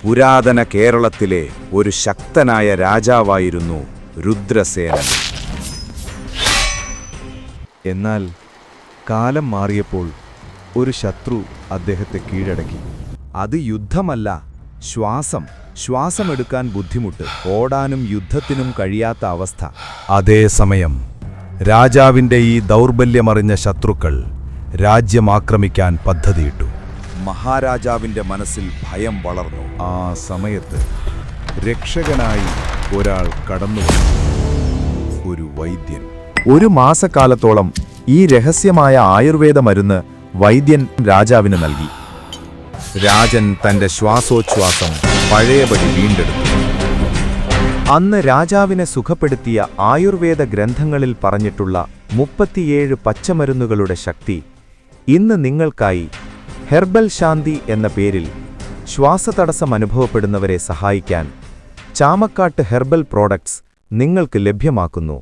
പുരാതന കേരളത്തിലെ ഒരു ശക്തനായ രാജാവായിരുന്നു രുദ്രസേനൻ. എന്നാൽ കാലം മാറിയപ്പോൾ ഒരു ശത്രു അദ്ദേഹത്തെ കീഴടക്കി. അത് യുദ്ധമല്ല, ശ്വാസമെടുക്കാൻ ബുദ്ധിമുട്ട്, ഓടാനും യുദ്ധത്തിനും കഴിയാത്ത അവസ്ഥ. അതേസമയം രാജാവിൻ്റെ ഈ ദൗർബല്യമറിഞ്ഞ ശത്രുക്കൾ രാജ്യമാക്രമിക്കാൻ പദ്ധതിയിട്ടു. മഹാരാജാവിൻ്റെ മനസ്സിൽ ഭയം വളർന്നു. ആ സമയത്ത് രക്ഷകനായി ഒരാൾ കടന്നുവന്നു. ഒരു വൈദ്യൻ. ഒരു മാസക്കാലത്തോളം ഈ രഹസ്യമായ ആയുർവേദ മരുന്ന് വൈദ്യൻ രാജാവിന് നൽകി. രാജൻ തന്റെ ശ്വാസോച്ഛ്വാസം പഴയപടി വീണ്ടെടുത്തു. അന്ന് രാജാവിനെ സുഖപ്പെടുത്തിയ ആയുർവേദ ഗ്രന്ഥങ്ങളിൽ പറഞ്ഞിട്ടുള്ള 37 പച്ചമരുന്നുകളുടെ ശക്തി ഇന്ന് നിങ്ങൾക്കായി ഹെർബൽ ശാന്തി എന്ന പേരിൽ ശ്വാസതടസ്സം അനുഭവപ്പെടുന്നവരെ സഹായിക്കാൻ ചാമക്കാട്ട് ഹെർബൽ പ്രോഡക്ട്സ് നിങ്ങൾക്ക് ലഭ്യമാക്കുന്നു.